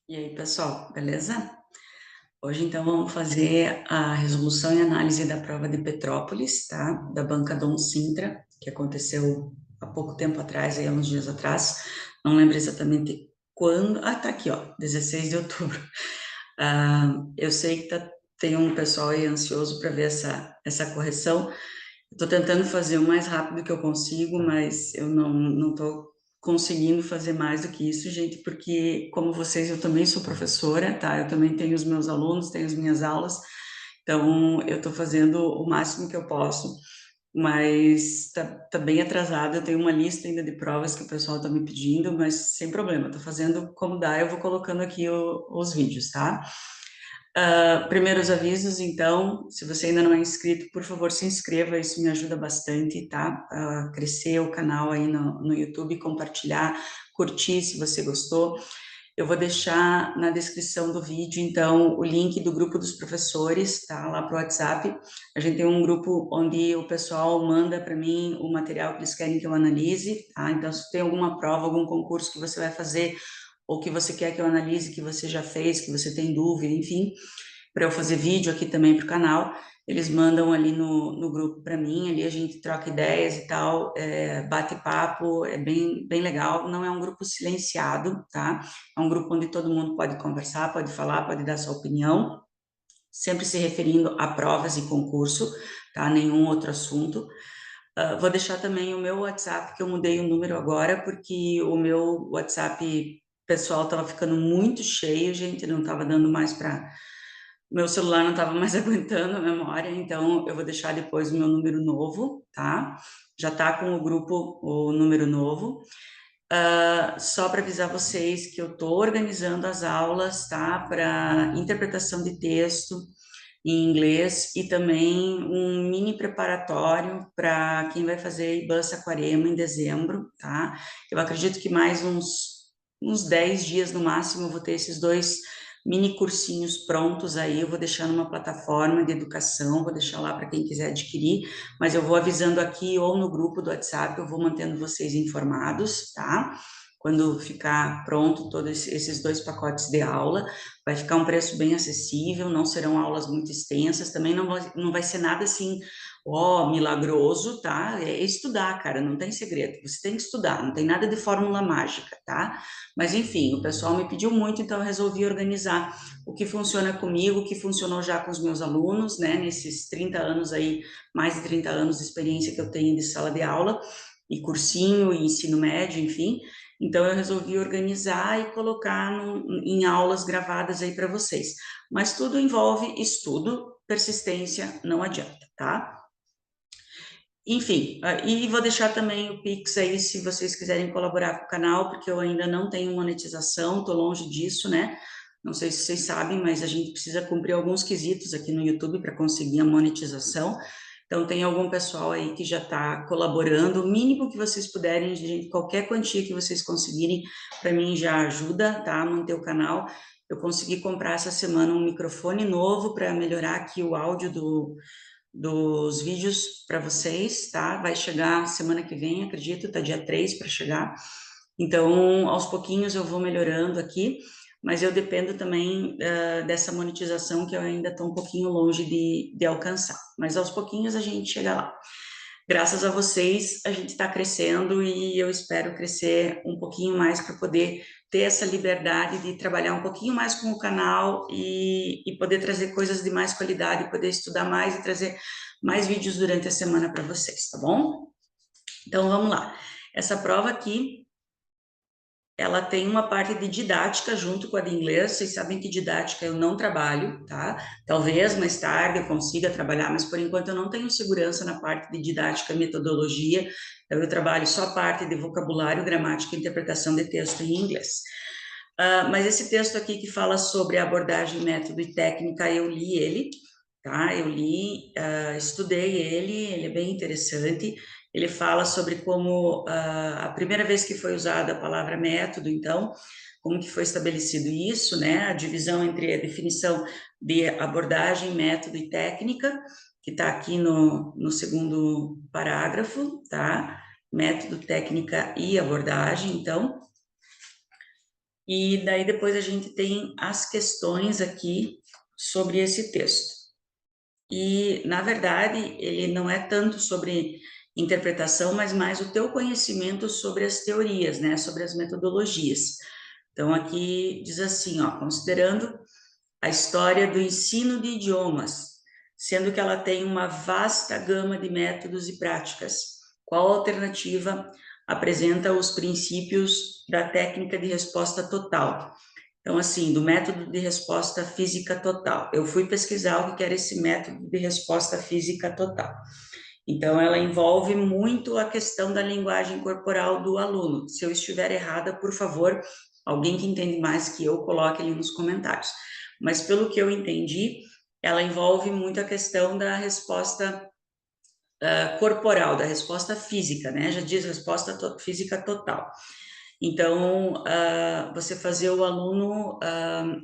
E aí, pessoal, beleza? Hoje, então, vamos fazer a resolução e análise da prova de Petrópolis, tá? Da banca Dom Sintra, que aconteceu há pouco tempo atrás, aí, há uns dias atrás. Não lembro exatamente quando. Ah, tá aqui, ó, 16 de outubro. Eu sei que tem um pessoal aí ansioso para ver essa correção. Estou tentando fazer o mais rápido que eu consigo, mas eu não estou conseguindo fazer mais do que isso, gente, porque, como vocês, eu também sou professora, tá? Eu também tenho os meus alunos, tenho as minhas aulas, então eu estou fazendo o máximo que eu posso, mas tá bem atrasado. Eu tenho uma lista ainda de provas que o pessoal está me pedindo, mas sem problema, estou fazendo como dá, eu vou colocando aqui os vídeos, tá? Primeiros avisos, então, se você ainda não é inscrito, por favor, se inscreva, isso me ajuda bastante, tá? A crescer o canal aí no YouTube, compartilhar, curtir se você gostou. Eu vou deixar na descrição do vídeo, então, o link do grupo dos professores, tá? Lá pro WhatsApp. A gente tem um grupo onde o pessoal manda para mim o material que eles querem que eu analise, tá? Então, se tem alguma prova, algum concurso que você vai fazer, ou que você quer que eu analise, que você já fez, que você tem dúvida, enfim, para eu fazer vídeo aqui também para o canal, eles mandam ali no grupo para mim, ali a gente troca ideias e tal, bate papo, é bem legal. Não é um grupo silenciado, tá? É um grupo onde todo mundo pode conversar, pode falar, pode dar sua opinião, sempre se referindo a provas e concurso, tá? Nenhum outro assunto. Vou deixar também o meu WhatsApp, que eu mudei o número agora, porque o meu WhatsApp pessoal estava ficando muito cheio, gente, não estava dando mais para meu celular não estava mais aguentando a memória, então eu vou deixar depois o meu número novo, tá? Já tá com o grupo o número novo. Só para avisar vocês que eu estou organizando as aulas, tá? Para interpretação de texto em inglês e também um mini preparatório para quem vai fazer IBAN Saquarema em dezembro, tá? Eu acredito que mais uns 10 dias no máximo eu vou ter esses dois mini cursinhos prontos aí, eu vou deixar numa plataforma de educação, vou deixar lá para quem quiser adquirir, mas eu vou avisando aqui ou no grupo do WhatsApp, eu vou mantendo vocês informados, tá? Quando ficar pronto todos esses dois pacotes de aula, vai ficar um preço bem acessível, não serão aulas muito extensas, também não vai ser nada assim, ó, milagroso, tá? É estudar, cara, não tem segredo, você tem que estudar, não tem nada de fórmula mágica, tá? Mas enfim, o pessoal me pediu muito, então eu resolvi organizar o que funciona comigo, o que funcionou já com os meus alunos, né, nesses 30 anos aí, mais de 30 anos de experiência que eu tenho de sala de aula, e cursinho, e ensino médio, enfim. Então, eu resolvi organizar e colocar em aulas gravadas aí para vocês. Mas tudo envolve estudo, persistência, não adianta, tá? Enfim, e vou deixar também o Pix aí se vocês quiserem colaborar com o canal, porque eu ainda não tenho monetização, estou longe disso, né? Não sei se vocês sabem, mas a gente precisa cumprir alguns quesitos aqui no YouTube para conseguir a monetização. Então, tem algum pessoal aí que já está colaborando, o mínimo que vocês puderem, gente, qualquer quantia que vocês conseguirem, para mim já ajuda, tá? A manter o canal. Eu consegui comprar essa semana um microfone novo para melhorar aqui o áudio dos vídeos para vocês, tá? Vai chegar semana que vem, acredito, tá dia 3 para chegar. Então, aos pouquinhos eu vou melhorando aqui, mas eu dependo também dessa monetização que eu ainda estou um pouquinho longe de alcançar. Mas aos pouquinhos a gente chega lá. Graças a vocês, a gente está crescendo e eu espero crescer um pouquinho mais para poder ter essa liberdade de trabalhar um pouquinho mais com o canal e poder trazer coisas de mais qualidade, poder estudar mais e trazer mais vídeos durante a semana para vocês, tá bom? Então vamos lá. Essa prova aqui ela tem uma parte de didática junto com a de inglês. Vocês sabem que didática eu não trabalho, tá? Talvez mais tarde eu consiga trabalhar, mas por enquanto eu não tenho segurança na parte de didática e metodologia. Então eu trabalho só a parte de vocabulário, gramática e interpretação de texto em inglês. Mas esse texto aqui que fala sobre abordagem, método e técnica, eu li ele, tá? Eu li, estudei ele é bem interessante. Ele fala sobre como a primeira vez que foi usada a palavra método, então, como que foi estabelecido isso, né? A divisão entre a definição de abordagem, método e técnica, que está aqui no segundo parágrafo, tá? Método, técnica e abordagem, então. E daí depois a gente tem as questões aqui sobre esse texto. E, na verdade, ele não é tanto sobre interpretação, mas mais o teu conhecimento sobre as teorias, né, sobre as metodologias. Então, aqui diz assim, ó, considerando a história do ensino de idiomas, sendo que ela tem uma vasta gama de métodos e práticas, qual alternativa apresenta os princípios da técnica de resposta total? Então, assim, do método de resposta física total. Eu fui pesquisar o que era esse método de resposta física total. Então, ela envolve muito a questão da linguagem corporal do aluno. Se eu estiver errada, por favor, alguém que entende mais que eu, coloque ali nos comentários. Mas, pelo que eu entendi, ela envolve muito a questão da resposta corporal, da resposta física, né? Já diz resposta física total. Então, você fazer o aluno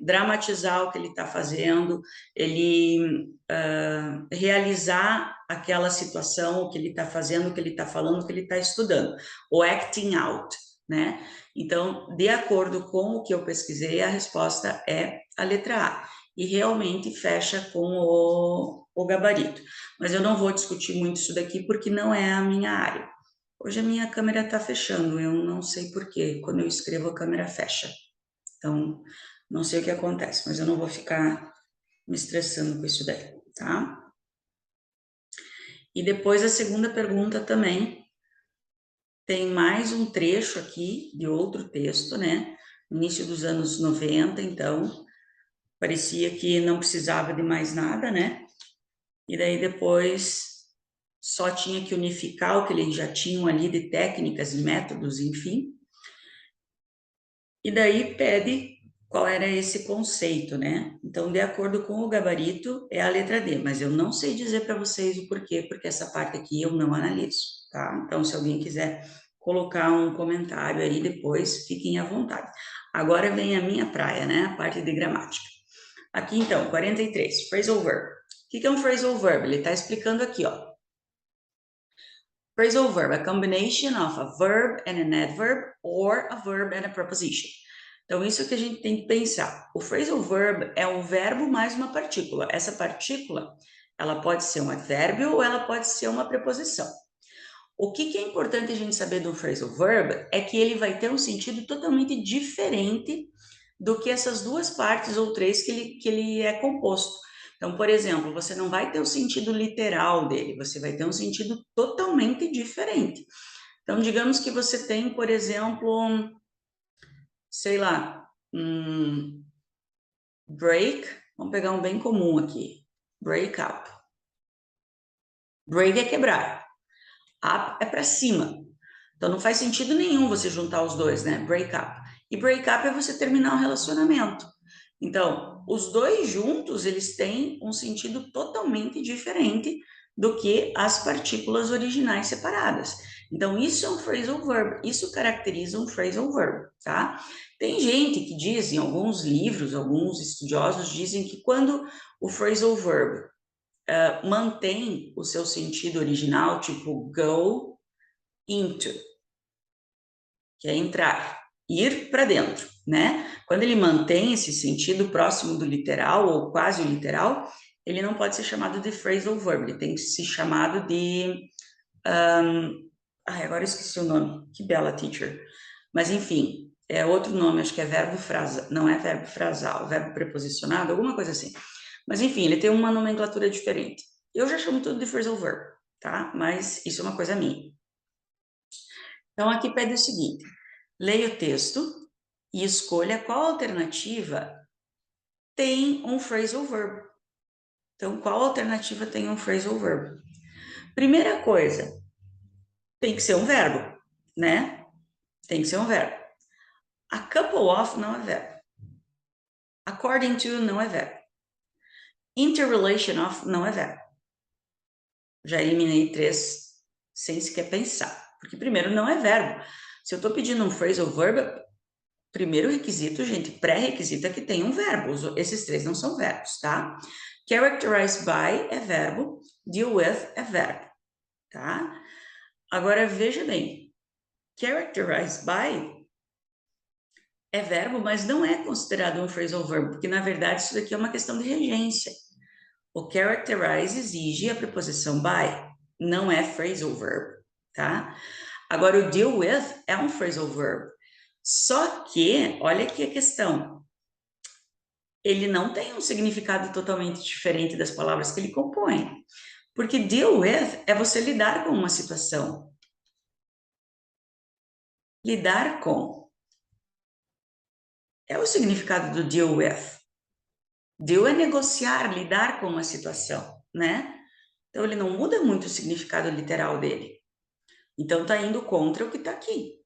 dramatizar o que ele está fazendo, ele realizar aquela situação, o que ele está fazendo, o que ele está falando, o que ele está estudando, o acting out, né? Então, de acordo com o que eu pesquisei, a resposta é a letra A, e realmente fecha com o gabarito. Mas eu não vou discutir muito isso daqui, porque não é a minha área. Hoje a minha câmera está fechando, eu não sei por quê. Quando eu escrevo, a câmera fecha. Então, não sei o que acontece, mas eu não vou ficar me estressando com isso daí, tá? E depois a segunda pergunta também tem mais um trecho aqui de outro texto, né? Início dos anos 90, então parecia que não precisava de mais nada, né? E daí depois só tinha que unificar o que eles já tinham ali de técnicas e métodos, enfim. E daí pede qual era esse conceito, né? Então, de acordo com o gabarito, é a letra D, mas eu não sei dizer para vocês o porquê, porque essa parte aqui eu não analiso, tá? Então, se alguém quiser colocar um comentário aí depois, fiquem à vontade. Agora vem a minha praia, né? A parte de gramática. Aqui, então, 43, phrasal verb. O que é um phrasal verb? Ele está explicando aqui, ó. Phrasal verb, a combination of a verb and an adverb or a verb and a preposition. Então, isso que a gente tem que pensar. O phrasal verb é um verbo mais uma partícula. Essa partícula, ela pode ser um advérbio ou ela pode ser uma preposição. O que é importante a gente saber do phrasal verb é que ele vai ter um sentido totalmente diferente do que essas duas partes ou três que ele é composto. Então, por exemplo, você não vai ter o sentido literal dele, você vai ter um sentido totalmente diferente. Então, digamos que você tem, por exemplo, sei lá, break, vamos pegar um bem comum aqui, break up. Break é quebrar, up é para cima. Então, não faz sentido nenhum você juntar os dois, né? Break up. E break up é você terminar um relacionamento. Então, os dois juntos, eles têm um sentido totalmente diferente do que as partículas originais separadas. Então, isso é um phrasal verb, isso caracteriza um phrasal verb, tá? Tem gente que diz, em alguns livros, alguns estudiosos dizem que quando o phrasal verb mantém o seu sentido original, tipo go into, que é entrar, ir para dentro, né? Quando ele mantém esse sentido próximo do literal ou quase o literal, ele não pode ser chamado de phrasal verb, ele tem que ser chamado de... agora eu esqueci o nome, que bela teacher. Mas, enfim, é outro nome, acho que é verbo frasal, não é verbo frasal, verbo preposicionado, alguma coisa assim. Mas, enfim, ele tem uma nomenclatura diferente. Eu já chamo tudo de phrasal verb, tá? Mas isso é uma coisa minha. Então, aqui pede o seguinte: leia o texto e escolha qual alternativa tem um phrasal verb. Então, qual alternativa tem um phrasal verb? Primeira coisa, tem que ser um verbo, né? Tem que ser um verbo. A couple of não é verbo. According to não é verbo. Interrelation of não é verbo. Já eliminei 3 sem sequer pensar. Porque primeiro não é verbo. Se eu estou pedindo um phrasal verb, primeiro requisito, gente, pré-requisito é que tenha um verbo. Esses 3 não são verbos, tá? Characterize by é verbo, deal with é verbo, tá? Agora, veja bem, characterize by é verbo, mas não é considerado um phrasal verb, porque na verdade isso daqui é uma questão de regência. O characterize exige a preposição by, não é phrasal verb, tá? Agora, o deal with é um phrasal verb. Só que, olha aqui a questão, ele não tem um significado totalmente diferente das palavras que ele compõe. Porque deal with é você lidar com uma situação. Lidar com é o significado do deal with. Deal é negociar, lidar com uma situação, né? Então, ele não muda muito o significado literal dele. Então, está indo contra o que está aqui.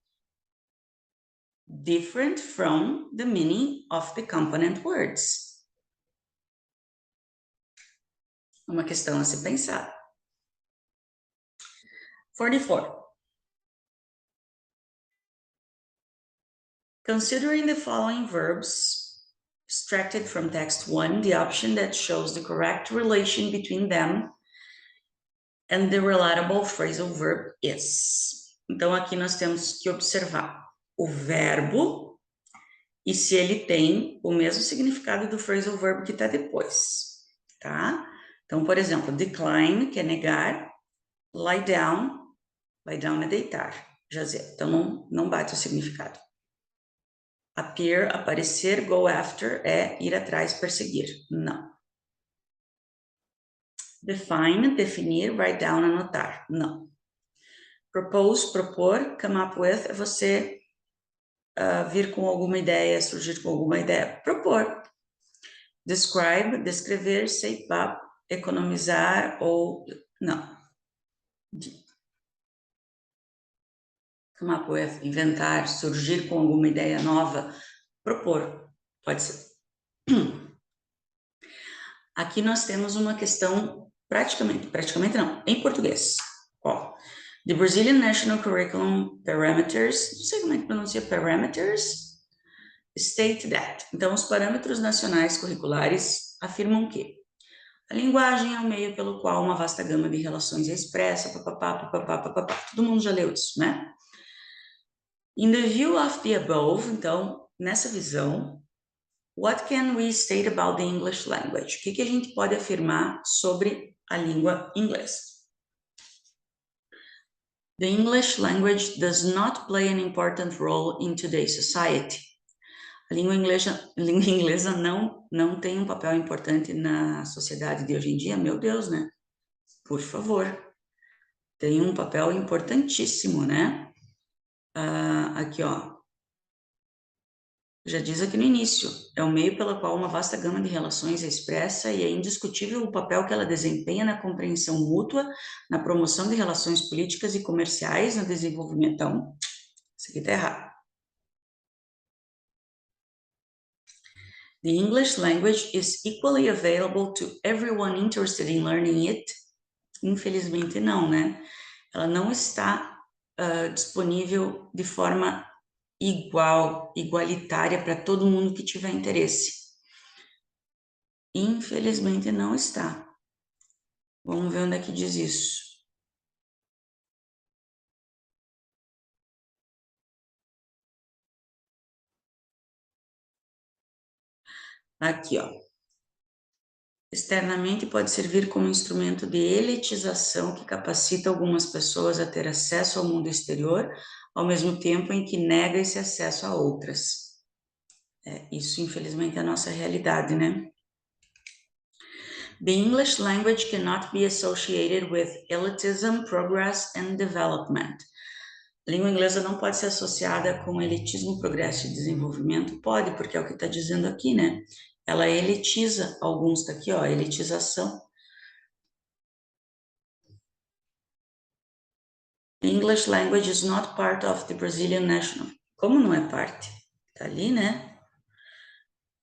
Different from the meaning of the component words. Uma questão a se pensar. 44. Considering the following verbs extracted from text 1, the option that shows the correct relation between them and the relatable phrasal verb is. Então, aqui nós temos que observar o verbo e se ele tem o mesmo significado do phrasal verb que está depois, tá? Então, por exemplo, decline, que é negar, lie down é deitar, jazer. Então, não bate o significado. Appear, aparecer, go after é ir atrás, perseguir. Não. Define, definir, write down, anotar. Não. Propose, propor, come up with é você vir com alguma ideia, surgir com alguma ideia. Propor. Describe, descrever, save up, economizar ou... Não. Come up with, inventar, surgir com alguma ideia nova. Propor. Pode ser. Aqui nós temos uma questão praticamente não, em português. Ó, the Brazilian National Curriculum Parameters, não sei como é que pronuncia parameters, state that. Então, os parâmetros nacionais curriculares afirmam que a linguagem é o meio pelo qual uma vasta gama de relações é expressa, papapá, papapá, papapá. Todo mundo já leu isso, né? In the view of the above, então, nessa visão, what can we state about the English language? O que a gente pode afirmar sobre a língua inglesa? The English language does not play an important role in today's society. A língua inglesa não tem um papel importante na sociedade de hoje em dia, meu Deus, né? Por favor. Tem um papel importantíssimo, né? Aqui, ó. Já diz aqui no início, é o meio pelo qual uma vasta gama de relações é expressa e é indiscutível o papel que ela desempenha na compreensão mútua, na promoção de relações políticas e comerciais, no desenvolvimento. Então, isso aqui está errado. The English language is equally available to everyone interested in learning it. Infelizmente não, né? Ela não está disponível de forma igualitária para todo mundo que tiver interesse. Infelizmente não está. Vamos ver onde é que diz isso. Aqui, ó. Externamente pode servir como instrumento de elitização que capacita algumas pessoas a ter acesso ao mundo exterior, ao mesmo tempo em que nega esse acesso a outras. Isso, infelizmente, é a nossa realidade, né? The English language cannot be associated with elitism, progress and development. A língua inglesa não pode ser associada com elitismo, progresso e desenvolvimento? Pode, porque é o que está dizendo aqui, né? Ela elitiza alguns, tá aqui, ó, elitização. The English language is not part of the Brazilian national. Como não é parte? Tá ali, né?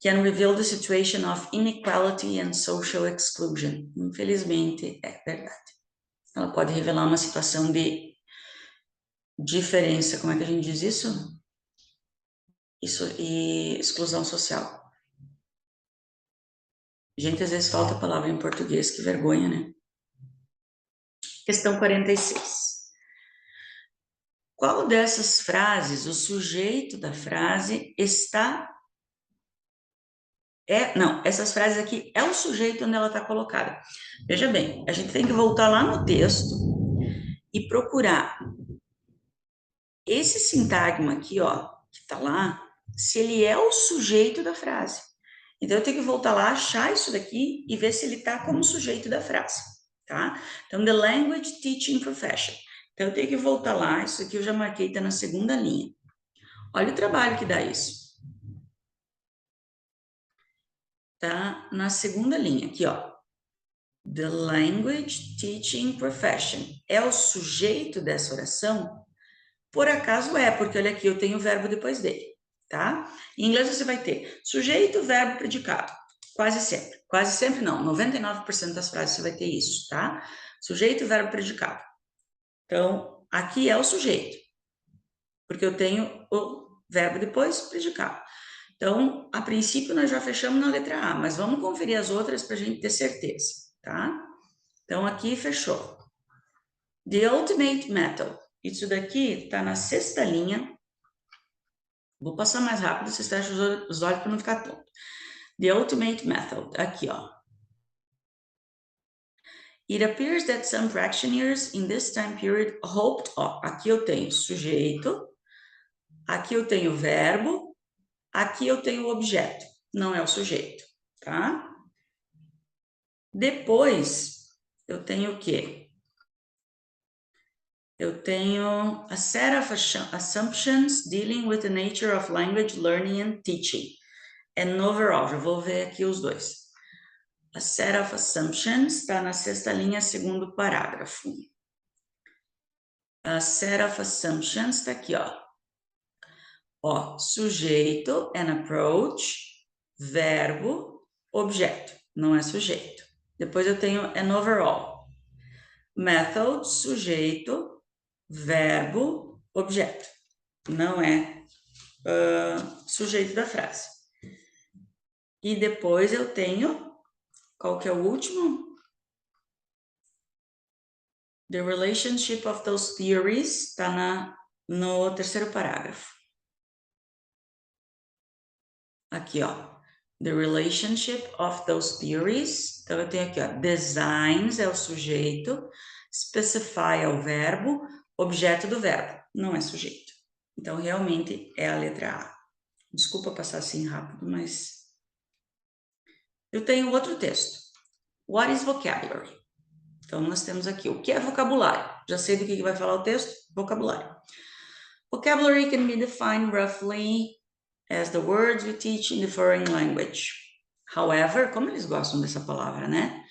Can reveal the situation of inequality and social exclusion. Infelizmente, é verdade. Ela pode revelar uma situação de diferença, como é que a gente diz isso? Isso, e exclusão social. Gente, às vezes falta a palavra em português, que vergonha, né? Questão 46. Qual dessas frases, o sujeito da frase está... Não, essas frases aqui é o sujeito onde ela está colocada. Veja bem, a gente tem que voltar lá no texto e procurar esse sintagma aqui, ó, que está lá, se ele é o sujeito da frase. Então, eu tenho que voltar lá, achar isso daqui e ver se ele está como sujeito da frase, tá? Então, the language teaching profession. Então, eu tenho que voltar lá, isso aqui eu já marquei, está na segunda linha. Olha o trabalho que dá isso. Tá na segunda linha, aqui, ó. The language teaching profession. É o sujeito dessa oração? Por acaso é, porque olha aqui, eu tenho o verbo depois dele, tá? Em inglês você vai ter sujeito, verbo, predicado. Quase sempre. Quase sempre não, 99% das frases você vai ter isso, tá? Sujeito, verbo, predicado. Então, aqui é o sujeito, porque eu tenho o verbo depois, predicado. Então, a princípio, nós já fechamos na letra A, mas vamos conferir as outras para a gente ter certeza, tá? Então, aqui fechou. The ultimate method. Isso daqui está na sexta linha. Vou passar mais rápido, vocês fecham os olhos para não ficar tonto. The ultimate method. Aqui, ó. It appears that some practitioners in this time period hoped... Ó, aqui eu tenho sujeito, aqui eu tenho verbo, aqui eu tenho objeto. Não é o sujeito, tá? Depois, eu tenho o quê? Eu tenho a set of assumptions dealing with the nature of language learning and teaching. And overall, já vou ver aqui os dois. A set of assumptions está na sexta linha, segundo parágrafo. A set of assumptions está aqui, ó. Ó, sujeito, an approach, verbo, objeto. Não é sujeito. Depois eu tenho an overall. Method, sujeito, verbo, objeto. Não é sujeito da frase. E depois eu tenho, qual que é o último? The relationship of those theories está no terceiro parágrafo. Aqui, ó. The relationship of those theories. Então, eu tenho aqui, ó. Designs é o sujeito. Specify é o verbo. Objeto do verbo. Não é sujeito. Então, realmente, é a letra A. Desculpa passar assim rápido, mas... Eu tenho outro texto. What is vocabulary? Então, nós temos aqui o que é vocabulário. Já sei do que vai falar o texto? Vocabulário. Vocabulary can be defined roughly as the words we teach in the foreign language. However, como eles gostam dessa palavra, né?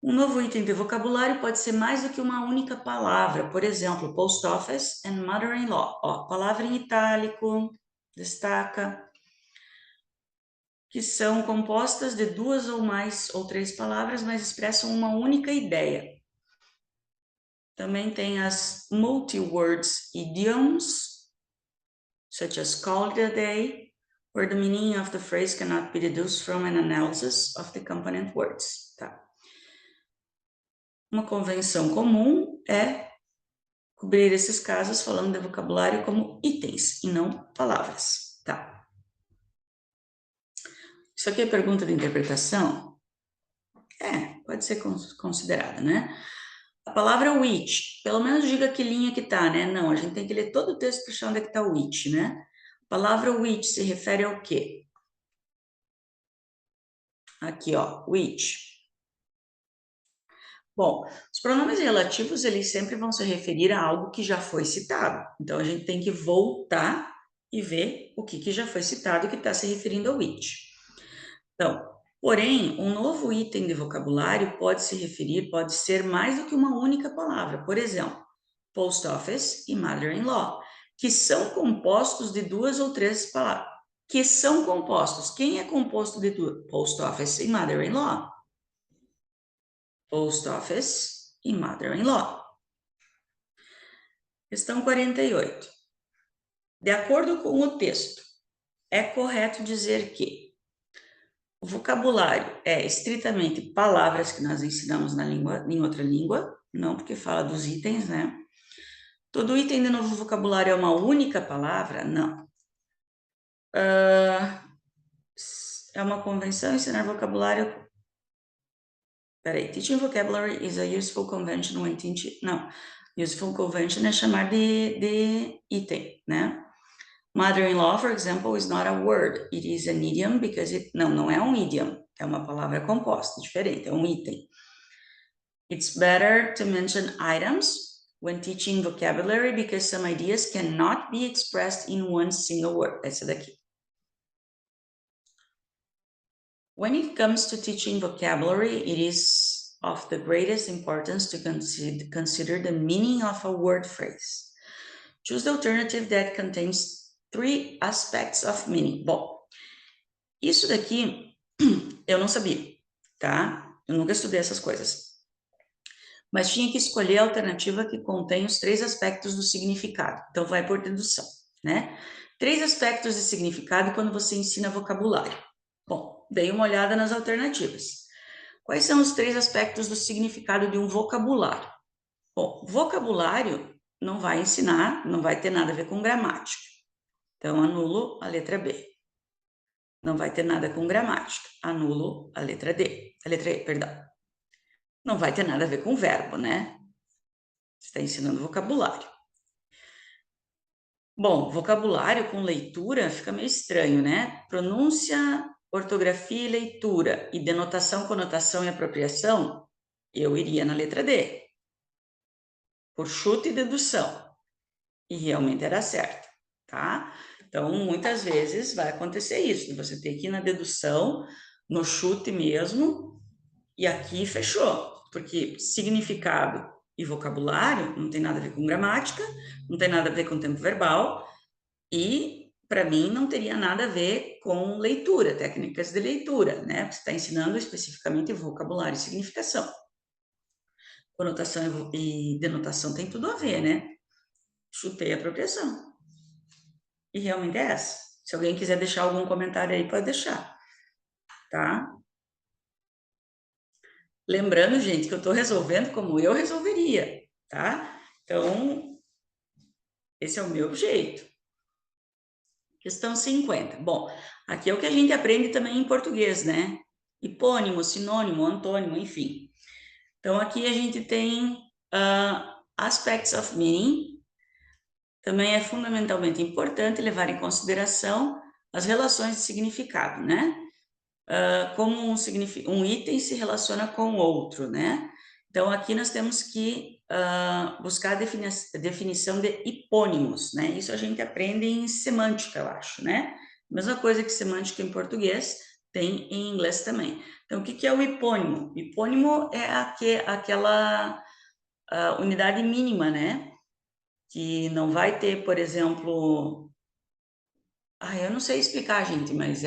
Um novo item de vocabulário pode ser mais do que uma única palavra. Por exemplo, post office and mother-in-law. Ó, palavra em itálico, destaca, que são compostas de duas ou mais ou três palavras, mas expressam uma única ideia. Também tem as multi-words idioms, such as call it a day, where the meaning of the phrase cannot be deduced from an analysis of the component words. Tá? Uma convenção comum é cobrir esses casos falando de vocabulário como itens e não palavras. Tá? Isso aqui é pergunta de interpretação? Pode ser considerada, né? A palavra which, pelo menos diga que linha que tá, né? Não, a gente tem que ler todo o texto para achar onde é que tá o which, né? A palavra which se refere ao quê? Aqui, ó, which. Bom, os pronomes relativos, eles sempre vão se referir a algo que já foi citado. Então, a gente tem que voltar e ver o que já foi citado que está se referindo ao which. Então, porém, um novo item de vocabulário pode ser mais do que uma única palavra. Por exemplo, post office e mother-in-law, que são compostos de duas ou três palavras. Que são compostos. Quem é composto de duas? Post office e mother-in-law. Post office e mother-in-law. Questão 48. De acordo com o texto, é correto dizer que o vocabulário é estritamente palavras que nós ensinamos em outra língua, não porque fala dos itens, né? Todo item de novo vocabulário é uma única palavra? Não. É uma convenção ensinar vocabulário. Peraí, teaching vocabulary is a useful convention when teaching. Não, useful convention é chamar de item, né? Mother-in-law, for example, is not a word. It is an idiom because it... Não é um idiom. É uma palavra composta, diferente, é um item. It's better to mention items when teaching vocabulary because some ideas cannot be expressed in one single word. Essa daqui. When it comes to teaching vocabulary, it is of the greatest importance to consider the meaning of a word phrase. Choose the alternative that contains 3 aspects of meaning. Bom, isso daqui eu não sabia, tá? Eu nunca estudei essas coisas. Mas tinha que escolher a alternativa que contém os 3 aspectos do significado. Então, vai por dedução, né? 3 aspectos de significado quando você ensina vocabulário. Bom, dei uma olhada nas alternativas. Quais são os 3 aspectos do significado de um vocabulário? Bom, vocabulário não vai ensinar, não vai ter nada a ver com gramática. Então, anulo a letra B. Não vai ter nada com gramática. Anulo a letra D. A letra E, perdão. Não vai ter nada a ver com verbo, né? Você está ensinando vocabulário. Bom, vocabulário com leitura fica meio estranho, né? Pronúncia, ortografia e leitura. E denotação, conotação e apropriação, eu iria na letra D. Por chute e dedução. E realmente era certo, tá? Então, muitas vezes vai acontecer isso, de você ter que ir na dedução, no chute mesmo, e aqui fechou, porque significado e vocabulário não tem nada a ver com gramática, não tem nada a ver com tempo verbal, e, para mim, não teria nada a ver com leitura, técnicas de leitura, né? Você está ensinando especificamente vocabulário e significação. Conotação e denotação tem tudo a ver, né? Chutei a apropriação. E realmente é essa. Se alguém quiser deixar algum comentário aí, pode deixar, tá? Lembrando, gente, que eu estou resolvendo como eu resolveria, tá? Então, esse é o meu jeito. Questão 50. Bom, aqui é o que a gente aprende também em português, né? Hipônimo, sinônimo, antônimo, enfim. Então, aqui a gente tem aspects of meaning. Também é fundamentalmente importante levar em consideração as relações de significado, né? Como um item se relaciona com outro, né? Então, aqui nós temos que buscar a definição de hipônimos, né? Isso a gente aprende em semântica, eu acho, né? Mesma coisa que semântica em português, tem em inglês também. Então, o que é o hipônimo? Hipônimo é aquela unidade mínima, né? Que não vai ter, por exemplo... eu não sei explicar, gente, mas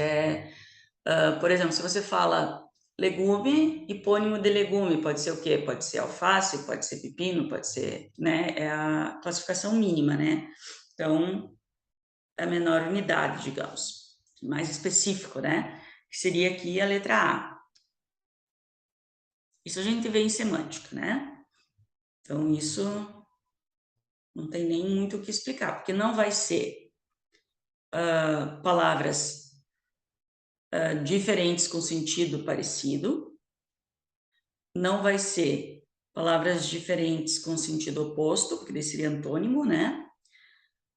por exemplo, se você fala legume, hipônimo de legume, pode ser o quê? Pode ser alface, pode ser pepino, pode ser, né? É a classificação mínima, né? Então, é a menor unidade, digamos, mais específico, né? Que seria aqui a letra A. Isso a gente vê em semântica, né? Então, isso não tem nem muito o que explicar, porque não vai ser palavras diferentes com sentido parecido, não vai ser palavras diferentes com sentido oposto, porque daí seria antônimo, né?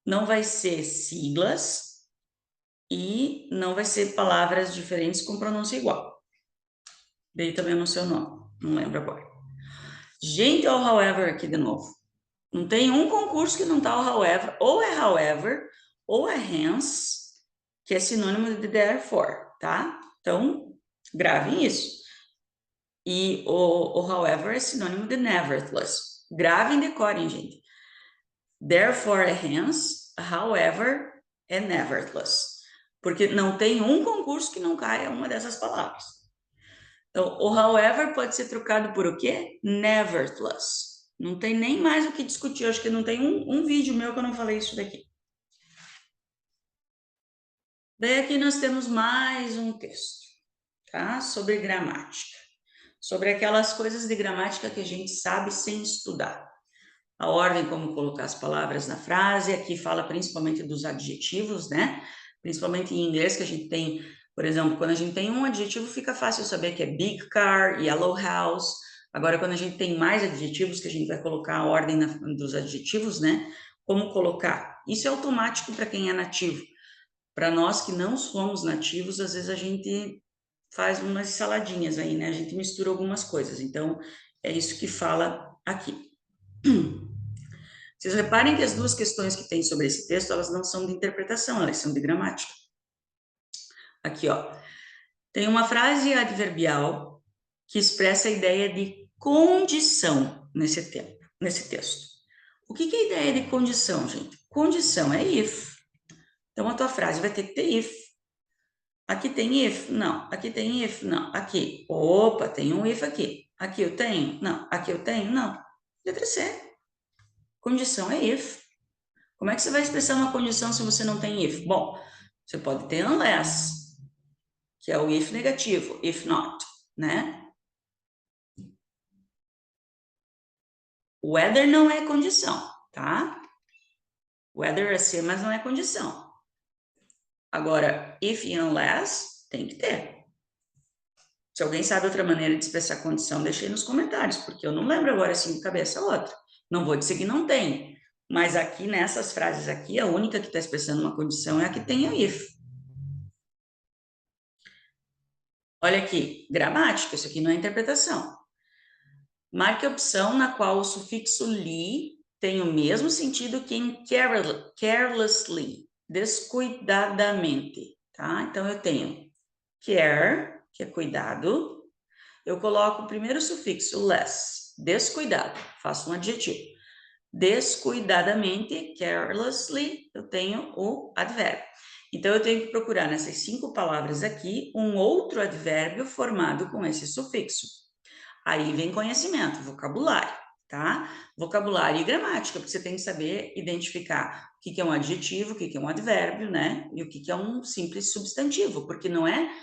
Não vai ser siglas e não vai ser palavras diferentes com pronúncia igual. Daí também não sei o nome, não lembro agora. Gente, olha o however aqui de novo. Não tem um concurso que não tá o however, ou é hence, que é sinônimo de therefore, tá? Então, gravem isso. E o however é sinônimo de nevertheless. Gravem e decorem, gente. Therefore é hence, however é nevertheless. Porque não tem um concurso que não caia uma dessas palavras. Então, o however pode ser trocado por o quê? Nevertheless. Não tem nem mais o que discutir. Eu acho que não tem um vídeo meu que eu não falei isso daqui. Daí aqui nós temos mais um texto, tá? Sobre gramática. Sobre aquelas coisas de gramática que a gente sabe sem estudar. a ordem como colocar as palavras na frase. Aqui fala principalmente dos adjetivos, né? Principalmente em inglês, que a gente tem, por exemplo, quando a gente tem um adjetivo, fica fácil saber que é big car, yellow house. Agora, quando a gente tem mais adjetivos, que a gente vai colocar a ordem dos adjetivos, né? Como colocar? Isso é automático para quem é nativo. Para nós que não somos nativos, às vezes a gente faz umas saladinhas aí, né? A gente mistura algumas coisas. Então, é isso que fala aqui. Vocês reparem que as duas questões que tem sobre esse texto, elas não são de interpretação, elas são de gramática. Aqui, ó. Tem uma frase adverbial que expressa a ideia de condição nesse texto. O que é a ideia de condição, gente? Condição é if. Então, a tua frase vai ter que ter if. Aqui tem if? Não. Aqui tem if? Não. Aqui. Opa, tem um if aqui. Aqui eu tenho? Não. Aqui eu tenho? Não. Letra C. Condição é if. Como é que você vai expressar uma condição se você não tem if? Bom, você pode ter unless, que é o if negativo, if not, né? Whether não é condição, tá? Whether é ser, mas não é condição. Agora, if e unless, tem que ter. Se alguém sabe outra maneira de expressar condição, deixa aí nos comentários, porque eu não lembro agora assim de cabeça outra. Não vou dizer que não tem, mas aqui nessas frases aqui, a única que está expressando uma condição é a que tem o if. Olha aqui, gramática, isso aqui não é interpretação. Marque a opção na qual o sufixo "ly" tem o mesmo sentido que em carelessly, descuidadamente, tá? Então, eu tenho care, que é cuidado, eu coloco o primeiro sufixo less, descuidado, faço um adjetivo. Descuidadamente, carelessly, eu tenho o advérbio. Então, eu tenho que procurar nessas 5 palavras aqui um outro advérbio formado com esse sufixo. Aí vem conhecimento, vocabulário, tá? Vocabulário e gramática, porque você tem que saber identificar o que é um adjetivo, o que é um advérbio, né? E o que é um simples substantivo, porque não é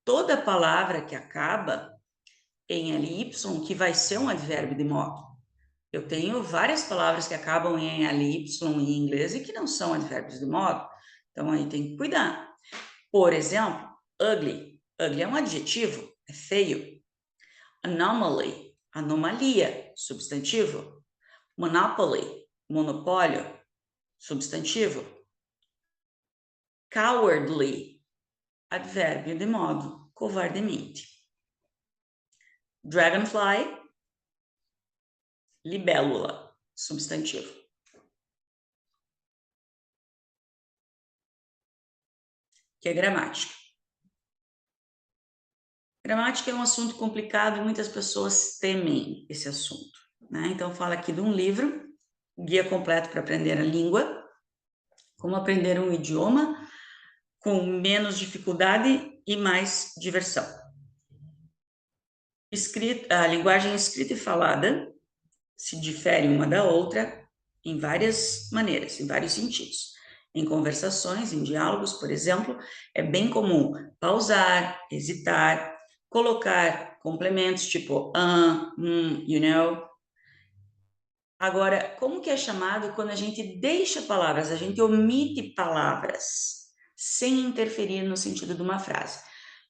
toda palavra que acaba em ly que vai ser um advérbio de modo. Eu tenho várias palavras que acabam em ly em inglês e que não são advérbios de modo. Então, aí tem que cuidar. Por exemplo, ugly. Ugly é um adjetivo, é feio. Anomaly, anomalia, substantivo. Monopoly, monopólio, substantivo. Cowardly, advérbio de modo, covardemente. Dragonfly, libélula, substantivo. Que é gramática. Gramática é um assunto complicado e muitas pessoas temem esse assunto, né? Então, fala aqui de um livro, Guia Completo para Aprender a Língua, como aprender um idioma com menos dificuldade e mais diversão. A linguagem escrita e falada se difere uma da outra em várias maneiras, em vários sentidos. Em conversações, em diálogos, por exemplo, é bem comum pausar, hesitar, colocar complementos tipo you know. Agora, como que é chamado quando a gente deixa palavras, a gente omite palavras sem interferir no sentido de uma frase?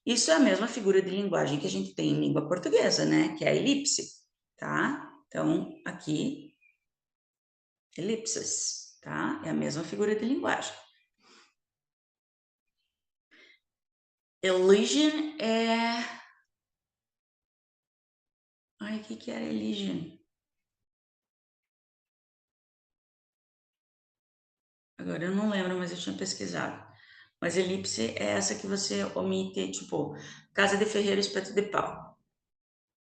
Isso é a mesma figura de linguagem que a gente tem em língua portuguesa, né? Que é a elipse, tá? Então, aqui, elipses, tá? É a mesma figura de linguagem. Elision é... Ai, o que era elision? Agora eu não lembro, mas eu tinha pesquisado. Mas elipse é essa que você omite, tipo, casa de ferreiro, espeto de pau.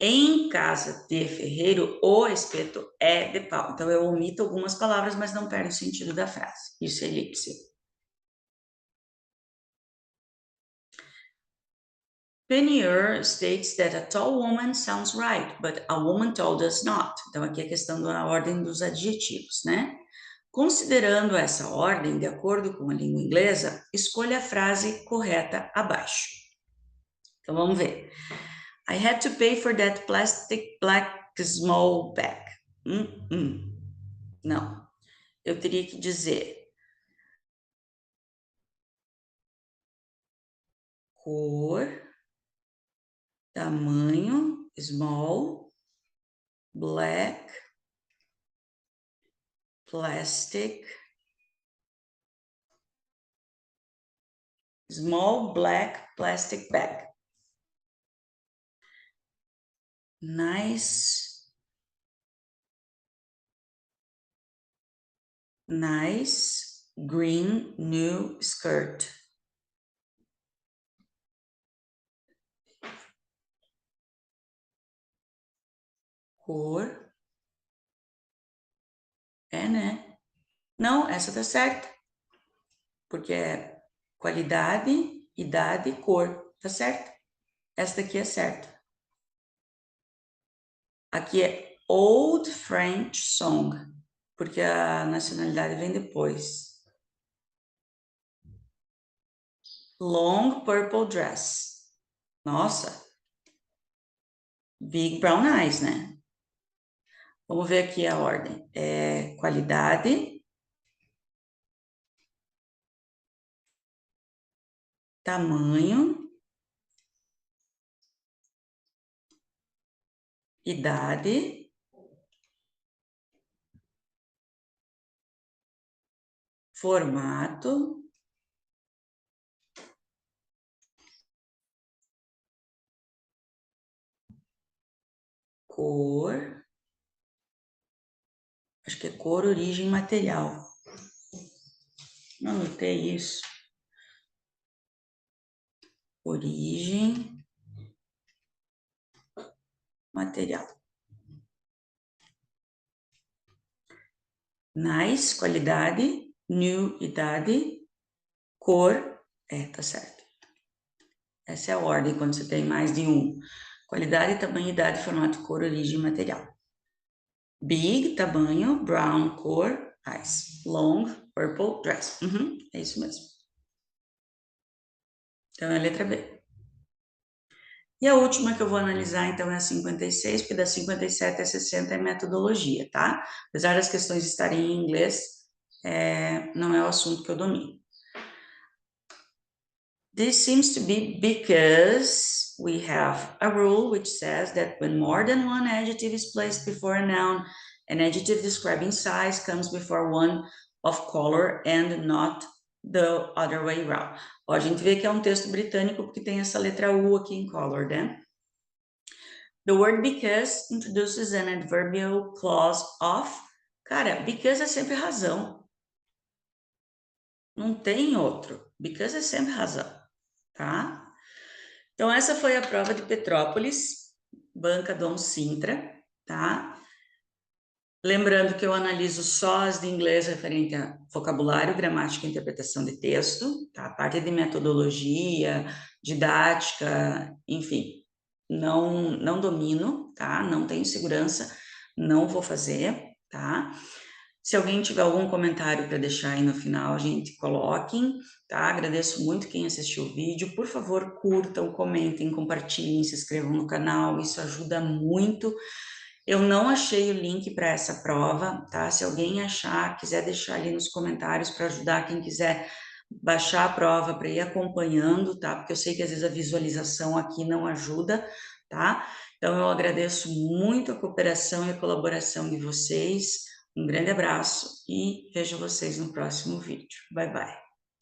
Em casa de ferreiro, o espeto é de pau. Então, eu omito algumas palavras, mas não perdo o sentido da frase. Isso é elipse. Penier states that a tall woman sounds right, but a woman tall does not. Então, aqui é a questão da ordem dos adjetivos, né? Considerando essa ordem, de acordo com a língua inglesa, escolha a frase correta abaixo. Então, vamos ver. I had to pay for that plastic black small bag. Não. Eu teria que dizer cor, tamanho, small, black, plastic, small black plastic bag. Nice green new skirt. Cor. É, né? Não, essa tá certa. Porque é qualidade, idade e cor. Tá certo? Essa daqui é certa. Aqui é Old French Song, porque a nacionalidade vem depois. Long Purple Dress. Nossa. Big Brown Eyes, né? Vamos ver aqui a ordem. É qualidade, tamanho, idade, formato, cor, acho que é cor, origem, material. Não anotei isso. Origem, material. Nice, qualidade, new, idade, cor, tá certo. Essa é a ordem quando você tem mais de um. Qualidade, tamanho, idade, formato, cor, origem, material. Big, tamanho, brown, cor, eyes. Long, purple, dress. É isso mesmo. Então, é a letra B. E a última que eu vou analisar, então, é a 56, porque da 57 a 60 é metodologia, tá? Apesar das questões estarem em inglês, não é o assunto que eu domino. This seems to be because we have a rule which says that when more than one adjective is placed before a noun, an adjective describing size comes before one of color and not the other way around. Ó, a gente vê que é um texto britânico porque tem essa letra U aqui em color, né? The word because introduces an adverbial clause of. Cara, because é sempre razão. Não tem outro. Because é sempre razão, tá? Então, essa foi a prova de Petrópolis, Banca Dom Sintra, tá? Lembrando que eu analiso só as de inglês referente a vocabulário, gramática e interpretação de texto, tá? A parte de metodologia, didática, enfim, não domino, tá? Não tenho segurança, não vou fazer, tá? Se alguém tiver algum comentário para deixar aí no final, gente, coloquem, tá? Agradeço muito quem assistiu o vídeo. Por favor, curtam, comentem, compartilhem, se inscrevam no canal, isso ajuda muito. Eu não achei o link para essa prova, tá? Se alguém achar, quiser deixar ali nos comentários para ajudar quem quiser baixar a prova para ir acompanhando, tá? Porque eu sei que às vezes a visualização aqui não ajuda, tá? Então eu agradeço muito a cooperação e a colaboração de vocês. Um grande abraço e vejo vocês no próximo vídeo. Bye, bye.